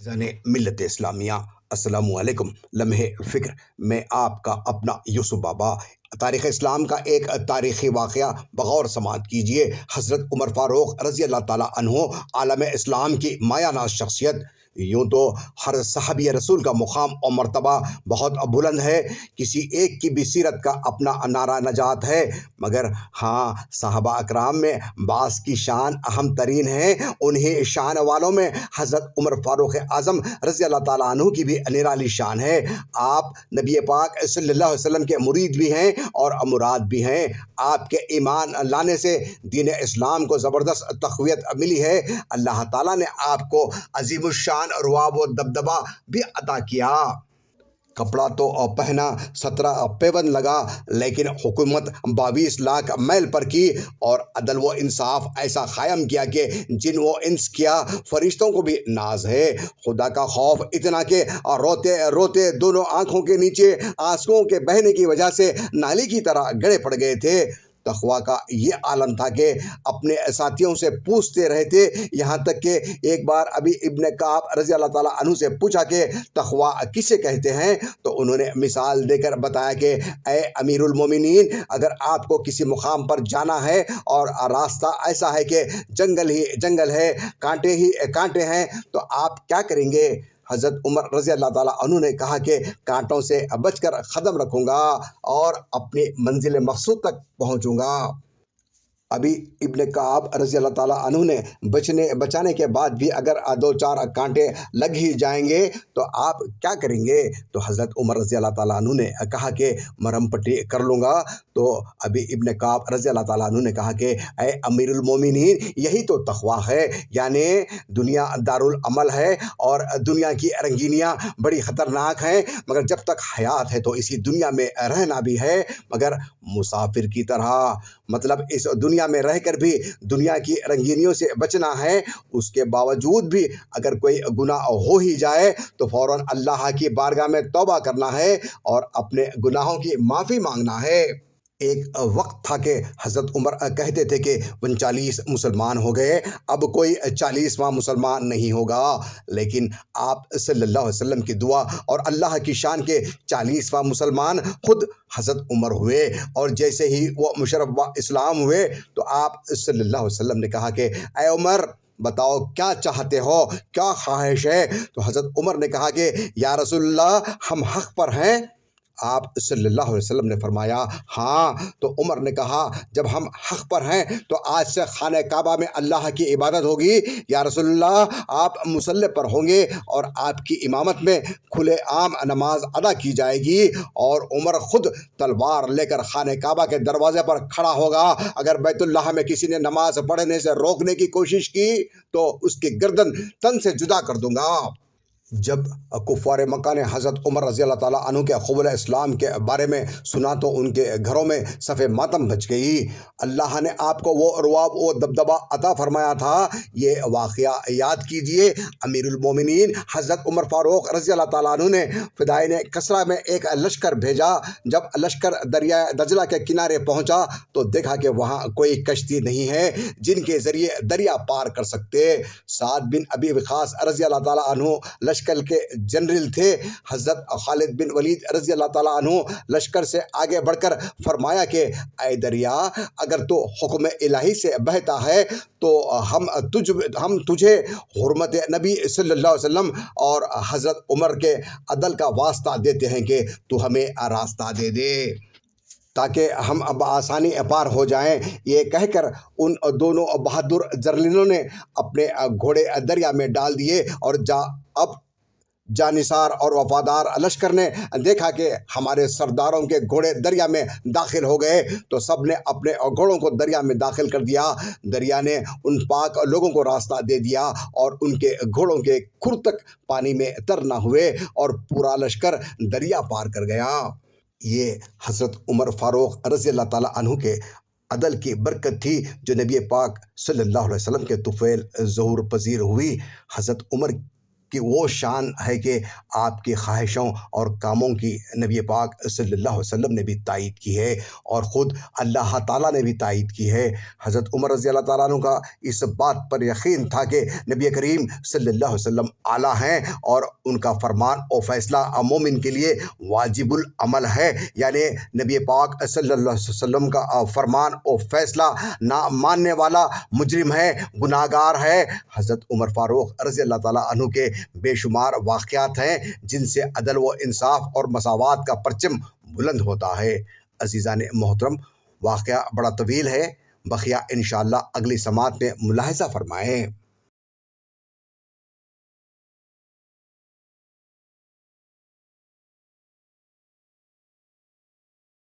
ज़ाने मिल्लत इस्लामिया अस्सलामु अलैकुम। लम्हे फ़िक्र में आपका अपना यूसुफ बाबा। तारीख़ इस्लाम का एक तारीख़ी वाक़या बग़ौर समाअत कीजिए। हज़रत उमर फ़ारूक रज़ी अल्लाह ताला अन्हो आलम इस्लाम की मायानाज़ शख़्सियत। यूँ तो हर सहाबी रसूल का मुक़ाम और मर्तबा बहुत बुलंद है, किसी एक की भी सीरत का अपना नारा नजात है, मगर हाँ, सहाबा अकराम में बास की शान अहम तरीन है। उन्हीं शान वालों में हज़रत उमर फ़ारूक आज़म रज़ी अल्लाह ताला अन्हु की भी निराली शान है। आप नबी पाक सल्लल्लाहु अलैहि वसल्लम के मुरीद भी हैं और मुराद भी हैं। आपके ईमान लाने से दीन इस्लाम को ज़बरदस्त तक़वियत मिली है। अल्लाह ताला ने आपको अज़ीमुश्शान रुआब व दबदबा भी अता किया। कपड़ा तो पहना, 17 पैबंद लगा, लेकिन हुकूमत 22 लाख मैल पर की, और अदल व इंसाफ ऐसा कायम किया कि जिन व इंस किया, फरिश्तों को भी नाज है। खुदा का खौफ इतना कि रोते रोते दोनों आंखों के नीचे आंसुओं के बहने की वजह से नाली की तरह गड़े पड़ गए थे। तक़वा का ये आलम था कि अपने साथियों से पूछते रहे थे, यहाँ तक कि एक बार अभी इब्न काब रज़ी अल्लाह ताला अन्हु से पूछा कि तक़वा किसे कहते हैं, तो उन्होंने मिसाल देकर बताया कि ए अमीरुल मोमिनीन, अगर आपको किसी मुकाम पर जाना है और रास्ता ऐसा है कि जंगल ही जंगल है, कांटे ही कांटे हैं, तो आप क्या करेंगे? हज़रत उमर रज़ी अल्लाह ताला अन्हु ने कहा कि कांटों से बचकर कदम रखूँगा और अपनी मंजिल मकसूद तक पहुँचूँगा। अभी इब्न काब रज़ी अल्लाह ताला अन्हु ने बचाने के बाद भी अगर 2-4 कांटे लग ही जाएंगे तो आप क्या करेंगे? तो हज़रत उमर रज़ी अल्लाह ताला अन्हु ने कहा कि मरहम पट्टी कर लूँगा। तो अभी इब्न काब रज़ी अल्लाह ताला अन्हु ने कहा कि ए अमीरुल मोमिनीन, यही तो तक़वा है, यानी दुनिया दारुल अमल है और दुनिया की रंगीनियाँ बड़ी ख़तरनाक हैं, मगर जब तक हयात है तो इसी दुनिया में रहना भी है, मगर मुसाफिर की तरह, मतलब इस दुनिया में रहकर भी दुनिया की रंगीनियों से बचना है। उसके बावजूद भी अगर कोई गुनाह हो ही जाए तो फ़ौरन अल्लाह की बारगाह में तौबा करना है और अपने गुनाहों की माफ़ी मांगना है। एक वक्त था कि हज़रत उमर कहते थे कि 39 मुसलमान हो गए, अब कोई 40वां मुसलमान नहीं होगा, लेकिन आप सल्लल्लाहु अलैहि वसल्लम की दुआ और अल्लाह की शान के 40वां मुसलमान खुद हज़रत उमर हुए। और जैसे ही वो मुशर्रफ इस्लाम हुए तो आप सल्लल्लाहु अलैहि वसल्लम ने कहा कि ऐ उमर, बताओ क्या चाहते हो, क्या ख्वाहिश है? तो हज़रत उमर ने कहा कि या रसूलल्लाह, हम हक़ पर हैं। आप सल्लल्लाहु अलैहि वसल्लम ने फरमाया हाँ। तो उमर ने कहा, जब हम हक़ पर हैं तो आज से खाने काबा में अल्लाह की इबादत होगी। या रसूलल्लाह, आप मुसल्ले पर होंगे और आपकी इमामत में खुले आम नमाज अदा की जाएगी, और उमर खुद तलवार लेकर खाने काबा के दरवाजे पर खड़ा होगा। अगर बैतुल्लाह में किसी ने नमाज पढ़ने से रोकने की कोशिश की तो उसकी गर्दन तन से जुदा कर दूंगा। जब कुफ़ार मक्का ने हज़रत उमर रज़ी अल्लाह ताला अन्हु के क़बूल इस्लाम के बारे में सुना तो उनके घरों में सफ़े मातम मच गई। अल्लाह ने आपको वो रुआब व दबदबा अता फरमाया था, ये वाक़या याद कीजिए। अमीरुल मोमिनीन हज़रत उमर फ़ारूक रज़ी अल्लाह ताला अन्हु ने फ़िदाइन कसरा में एक लश्कर भेजा। जब लश्कर दरिया दजला के किनारे पहुँचा तो देखा कि वहाँ कोई कश्ती नहीं है जिनके ज़रिए दरिया पार कर सकते। साद बिन अबी वक़ास रज़ी अल्लाह ताला अन्हु लश्कर के जनरल थे। हज़रत खालिद बिन वलीद रज़ी अल्लाह ताला अन्हु लश्कर से आगे बढ़कर फरमाया कि ऐ दरिया, अगर तो हुक्म इलाही से बहता है तो हम तुझे हुर्मत नबी सल्लल्लाहु अलैहि वसल्लम और हज़रत उमर के अदल का वास्ता देते हैं कि तू हमें रास्ता दे दे ताकि हम अब आसानी पार हो जाएं। ये कहकर उन दोनों बहादुर जर्नलों ने अपने घोड़े दरिया में डाल दिए, और अब जानिसार और वफादार लश्कर ने देखा कि हमारे सरदारों के घोड़े दरिया में दाखिल हो गए, तो सब ने अपने घोड़ों को दरिया में दाखिल कर दिया। दरिया ने उन पाक लोगों को रास्ता दे दिया और उनके घोड़ों के खुर तक पानी में तर न हुए, और पूरा लश्कर दरिया पार कर गया। ये हज़रत उमर फ़ारूक रज़ी अल्लाह ताला अन्हु के अदल की बरकत थी, जो नबी पाक सल्लल्लाहु अलैहि वसल्लम के तुफ़ैल ज़हूर पज़ीर हुई। हज़रत उमर کہ وہ شان ہے کہ آپ کی خواہشوں اور کاموں کی نبی پاک صلی اللہ علیہ وسلم نے بھی تائید کی ہے، اور خود اللہ تعالیٰ نے بھی تائید کی ہے۔ حضرت عمر رضی اللہ تعالیٰ عنہ کا اس بات پر یقین تھا کہ نبی کریم صلی اللہ علیہ وسلم اعلیٰ ہیں، اور ان کا فرمان و فیصلہ مومن کے لیے واجب العمل ہے، یعنی نبی پاک صلی اللہ علیہ وسلم کا فرمان و فیصلہ نہ ماننے والا مجرم ہے، گناہ گار ہے۔ حضرت عمر فاروق رضی اللہ تعالیٰ عنہ کے بے شمار واقعات ہیں جن سے عدل و انصاف اور مساوات کا پرچم بلند ہوتا ہے۔ عزیزان محترم، واقعہ بڑا طویل ہے، بقیہ انشاءاللہ اگلی سماعت میں ملاحظہ فرمائیں۔